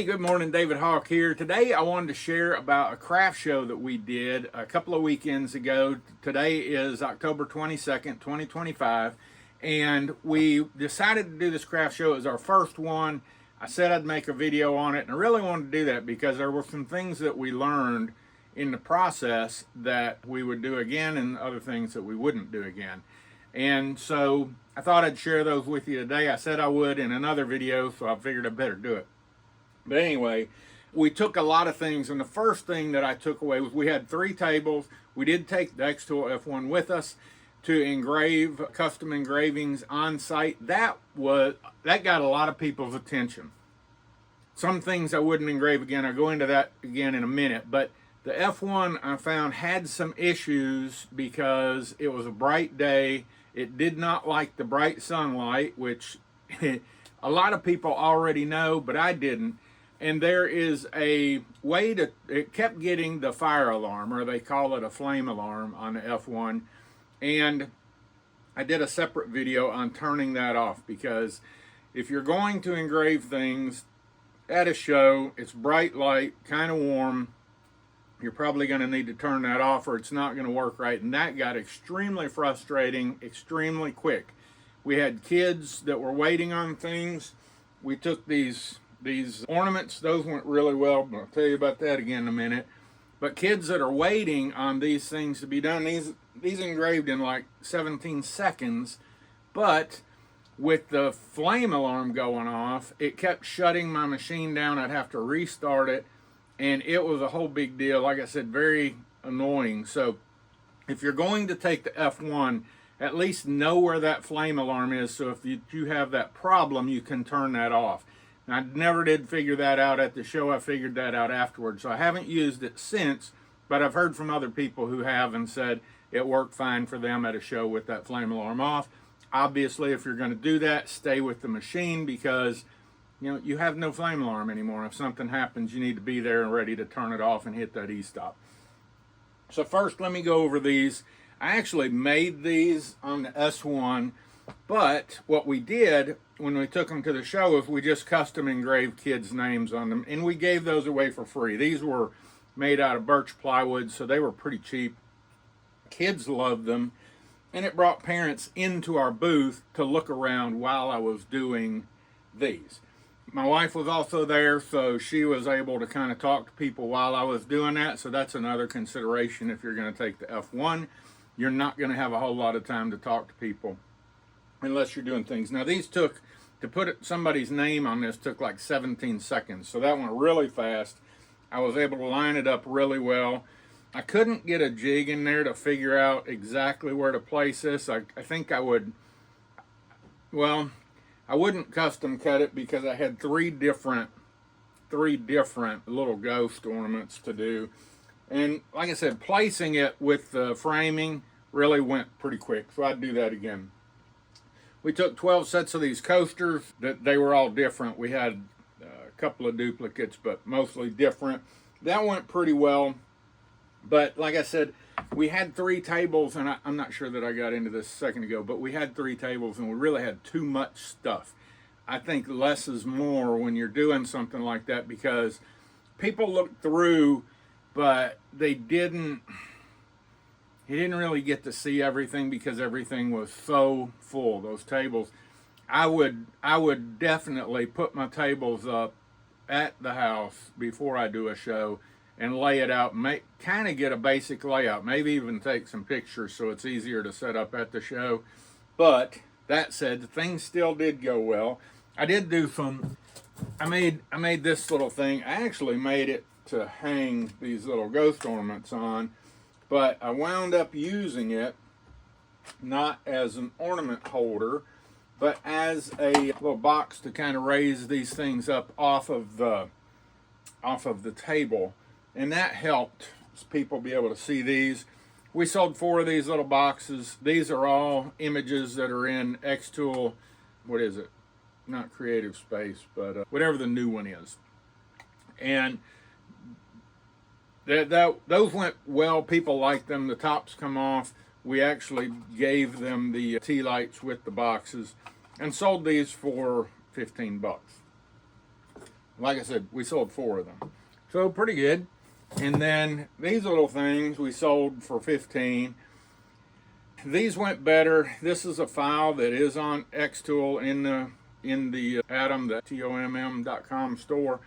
Hey, good morning, David Hawk here. Today I wanted to share about a craft show that we did a couple of weekends ago. Today is October 22nd, 2025, and we decided to do this craft show as our first one. I said I'd make a video on it, and I really wanted to do that because there were some things that we learned in the process that we would do again and other things that we wouldn't do again. And so I thought I'd share those with you today. I said I would in another video, so I figured I better do it. But anyway, we took a lot of things, and the first thing that I took away was we had 3 tables. We did take the xTool F1 with us to engrave custom engravings on site. That got a lot of people's attention. Some things I wouldn't engrave again. I'll go into that again in a minute. But the F1 I found had some issues because it was a bright day. It did not like the bright sunlight, which a lot of people already know, but I didn't. And there is a way to, it kept getting the fire alarm, or they call it a flame alarm on the F1. And I did a separate video on turning that off, because if you're going to engrave things at a show, it's bright light, kind of warm, you're probably going to need to turn that off or it's not going to work right. And that got extremely frustrating, extremely quick. We had kids that were waiting on things. We took these ornaments, those went really well, but I'll tell you about that again in a minute. But kids that are waiting on these things to be done, these engraved in like 17 seconds, but with the flame alarm going off, it kept shutting my machine down. I'd have to restart it, and it was a whole big deal. Like I said, very annoying. So if you're going to take the F1, at least know where that flame alarm is, so if you have that problem, you can turn that off. I never did figure that out at the show. I figured that out afterwards. So I haven't used it since, but I've heard from other people who have and said it worked fine for them at a show with that flame alarm off. Obviously, if you're going to do that, stay with the machine, because you have no flame alarm anymore. If something happens, you need to be there and ready to turn it off and hit that e-stop. So first, let me go over these. I actually made these on the S1, but what we did when we took them to the show is we just custom engraved kids' names on them, and we gave those away for free. These were made out of birch plywood, so they were pretty cheap. Kids loved them, and it brought parents into our booth to look around while I was doing these. My wife was also there, so she was able to kind of talk to people while I was doing that, so that's another consideration if you're going to take the F1. You're not going to have a whole lot of time to talk to people unless you're doing things. Now, these to put somebody's name on this took like 17 seconds, so that went really fast. I was able to line it up really well. I couldn't get a jig in there to figure out exactly where to place this. I think I would, well, I wouldn't custom cut it because I had three different little ghost ornaments to do. And like I said, placing it with the framing really went pretty quick, so I'd do that again. We took 12 sets of these coasters. They were all different. We had a couple of duplicates, but mostly different. That went pretty well. But like I said, we had 3 tables, and I'm not sure that I got into this a second ago, but we had 3 tables, and we really had too much stuff. I think less is more when you're doing something like that, because people look through, but you didn't really get to see everything because everything was so full, those tables. I would definitely put my tables up at the house before I do a show and lay it out, kind of get a basic layout, maybe even take some pictures so it's easier to set up at the show. But that said, things still did go well. I did do I made this little thing. I actually made it to hang these little ghost ornaments on, but I wound up using it not as an ornament holder, but as a little box to kind of raise these things up off of the table, and that helped people be able to see these. We sold 4 of these little boxes. These are all images that are in xTool. What is it? Not Creative Space, but whatever the new one is. And those went well. People liked them. The tops come off. We actually gave them the tea lights with the boxes and sold these for 15 bucks. like I said, we sold 4 of them. So pretty good. And then these little things we sold for 15. These went better. This is a file that is on xTool in the Atom, the TOMM.com store.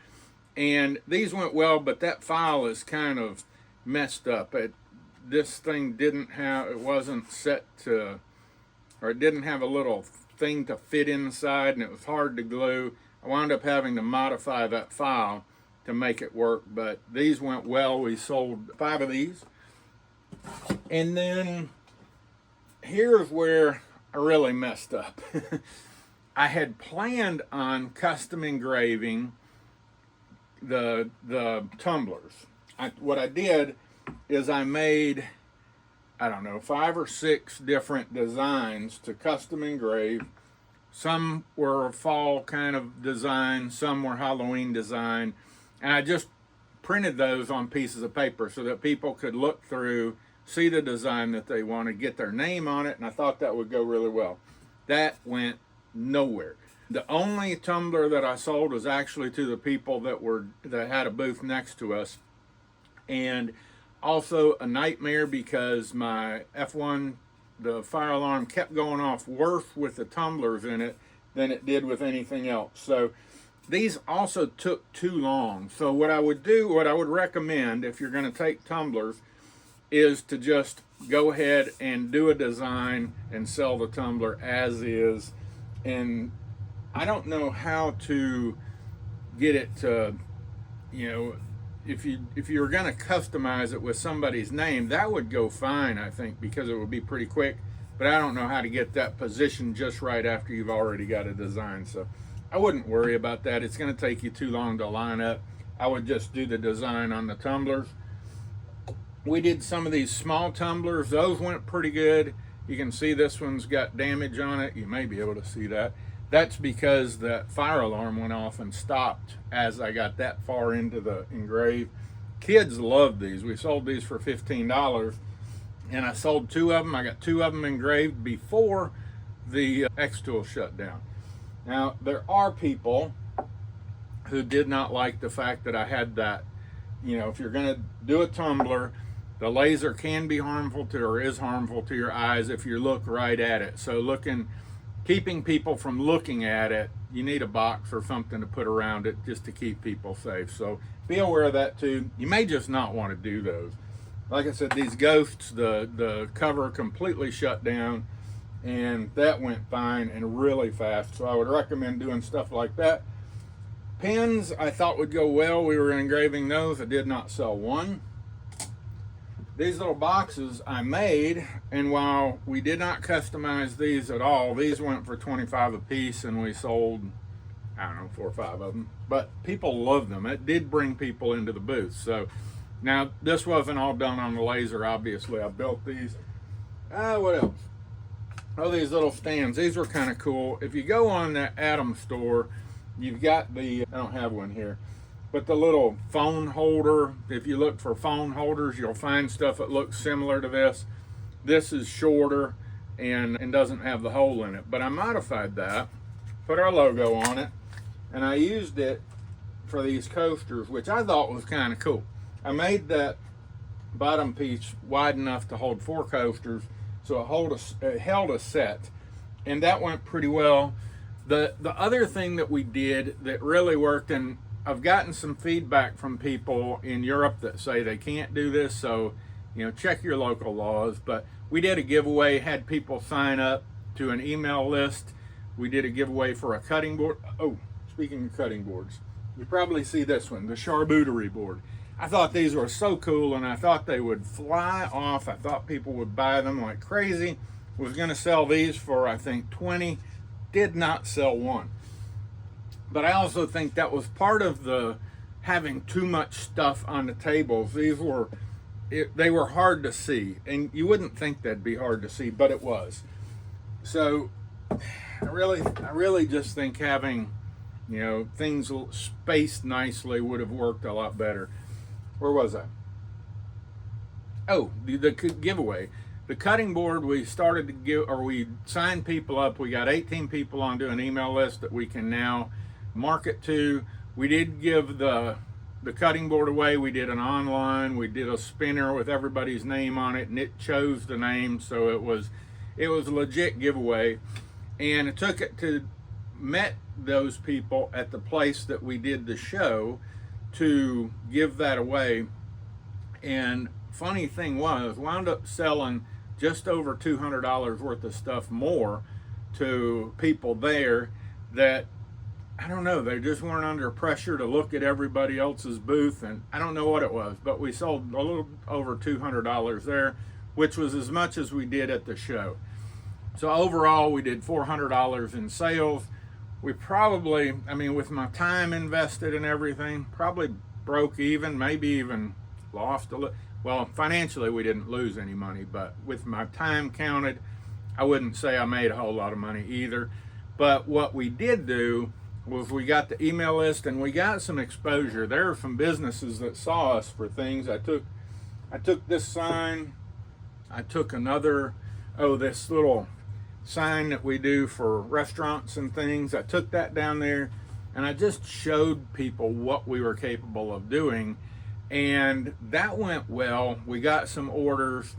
And these went well, but that file is kind of messed up. This thing it wasn't set to, or it didn't have a little thing to fit inside, and it was hard to glue. I wound up having to modify that file to make it work, but these went well. We sold 5 of these. And then here's where I really messed up. I had planned on custom engraving the tumblers. What I did is I made, I don't know, 5 or 6 different designs to custom engrave. Some were fall kind of design, some were Halloween design, and I just printed those on pieces of paper so that people could look through, see the design that they wanted, get their name on it, and I thought that would go really well. That went nowhere. The only tumbler that I sold was actually to the people that had a booth next to us, and also a nightmare because my F1, the fire alarm, kept going off worse with the tumblers in it than it did with anything else. So these also took too long. So what I would recommend if you're going to take tumblers is to just go ahead and do a design and sell the tumbler as is. And I don't know how to get it to, if you're going to customize it with somebody's name, that would go fine, I think, because it would be pretty quick. But I don't know how to get that positioned just right after you've already got a design. So I wouldn't worry about that. It's going to take you too long to line up. I would just do the design on the tumblers. We did some of these small tumblers. Those went pretty good. You can see this one's got damage on it. You may be able to see that. That's because the fire alarm went off and stopped as I got that far into the engrave. Kids love these. We sold these for $15, and I sold 2 of them. I got 2 of them engraved before the xTool shut down. Now, there are people who did not like the fact that I had that, if you're going to do a tumbler, the laser can be harmful to, or is harmful to your eyes if you look right at it. So keeping people from looking at it, you need a box or something to put around it just to keep people safe. So be aware of that too. You may just not want to do those. Like I said, these ghosts, the cover completely shut down, and that went fine and really fast. So I would recommend doing stuff like that. Pens I thought would go well. We were engraving those. I did not sell one. These little boxes I made, and while we did not customize these at all, these went for $25 a piece, and we sold, I don't know, 4 or 5 of them. But people loved them. It did bring people into the booth. So now this wasn't all done on the laser, obviously. I built these. What else? Oh, these little stands. These were kind of cool. If you go on the Atom store, you've got I don't have one here, but the little phone holder. If you look for phone holders, you'll find stuff that looks similar to this. This is shorter and doesn't have the hole in it, but I modified that, put our logo on it, and I used it for these coasters, which I thought was kind of cool. I made that bottom piece wide enough to hold 4 coasters, so it held a set, and that went pretty well. The other thing that we did that really worked, and I've gotten some feedback from people in Europe that say they can't do this, so check your local laws. But we did a giveaway, had people sign up to an email list. We did a giveaway for a cutting board. Oh, speaking of cutting boards, you probably see this one, the charcuterie board. I thought these were so cool, and I thought they would fly off. I thought people would buy them like crazy. Was going to sell these for, I think, 20. Did not sell one. But I also think that was part of the having too much stuff on the tables. They were hard to see, and you wouldn't think that'd be hard to see, but it was. So I really just think having things spaced nicely would have worked a lot better. Where was I? Oh, the giveaway. The cutting board, we started to we signed people up. We got 18 people onto an email list that we can now market to. We did give the cutting board away. We did an online, we did a spinner with everybody's name on it, and it chose the name, so it was a legit giveaway. And it took it to met those people at the place that we did the show to give that away. And funny thing was, wound up selling just over $200 worth of stuff more to people there that, I don't know, they just weren't under pressure to look at everybody else's booth, and I don't know what it was, but we sold a little over $200 there, which was as much as we did at the show. So overall, we did $400 in sales. We probably, I mean, with my time invested and everything, probably broke even, maybe even lost a little. Well, financially, we didn't lose any money, but with my time counted, I wouldn't say I made a whole lot of money either. But what we did do was we got the email list and we got some exposure. There are some businesses that saw us for things. I took this sign, I took another, this little sign that we do for restaurants and things. I took that down there and I just showed people what we were capable of doing, and that went well. We got some orders,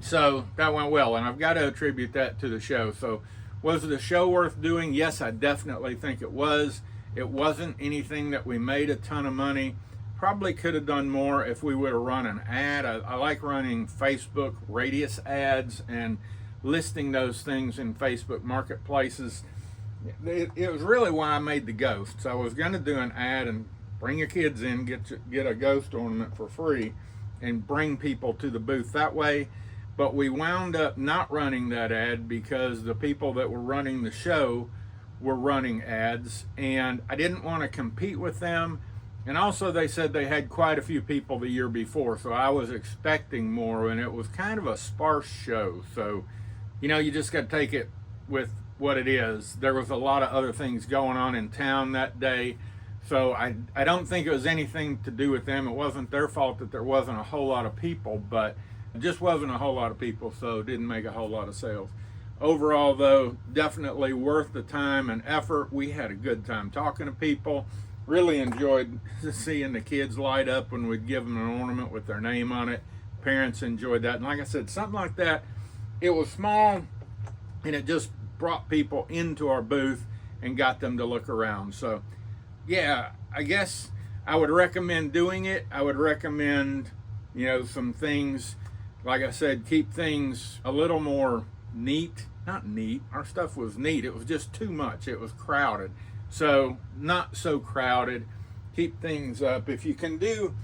so that went well, and I've got to attribute that to the show. So was the show worth doing? Yes, I definitely think it was. It wasn't anything that we made a ton of money. Probably could have done more if we would have run an ad. I like running Facebook radius ads and listing those things in Facebook marketplaces. It was really why I made the ghosts. I was going to do an ad and bring your kids in, get a ghost ornament for free, and bring people to the booth that way. But we wound up not running that ad because the people that were running the show were running ads, and I didn't want to compete with them. And also they said they had quite a few people the year before, so I was expecting more, and it was kind of a sparse show. So, you know, you just got to take it with what it is. There was a lot of other things going on in town that day, so I don't think it was anything to do with them. It wasn't their fault that there wasn't a whole lot of people, but it just wasn't a whole lot of people, so it didn't make a whole lot of sales. Overall, though, definitely worth the time and effort. We had a good time talking to people. Really enjoyed seeing the kids light up when we'd give them an ornament with their name on it. Parents enjoyed that. And like I said, something like that, it was small, and it just brought people into our booth and got them to look around. So, yeah, I guess I would recommend doing it. I would recommend, you know, some things, like I said, keep things a little more neat. Not neat, our stuff was neat. It was just too much. It was crowded. So not so crowded. Keep things up. If you can do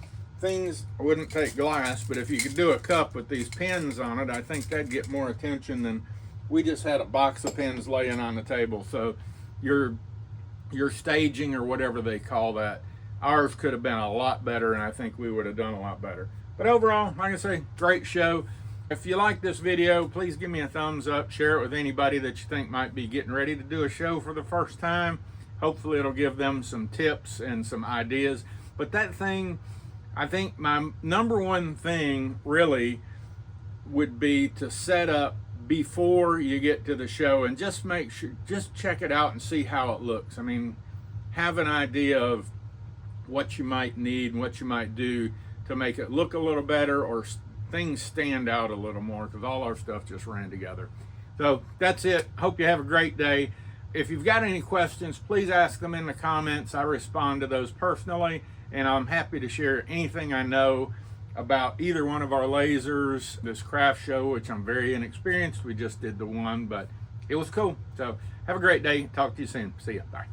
things, I wouldn't take glass, but if you could do a cup with these pins on it, I think that'd get more attention than we just had a box of pins laying on the table. So your staging, or whatever they call that, ours could have been a lot better, and I think we would have done a lot better. But overall, like I say, great show. If you like this video, please give me a thumbs up. Share it with anybody that you think might be getting ready to do a show for the first time. Hopefully it'll give them some tips and some ideas. But that thing, I think my number one thing really would be to set up before you get to the show and just make sure, just check it out and see how it looks. I mean, have an idea of what you might need and what you might do to make it look a little better, or things stand out a little more, because all our stuff just ran together. So that's it. Hope you have a great day. If you've got any questions, please ask them in the comments. I respond to those personally, and I'm happy to share anything I know about either one of our lasers, this craft show, which I'm very inexperienced. We just did the one, but it was cool. So have a great day. Talk to you soon. See ya. Bye.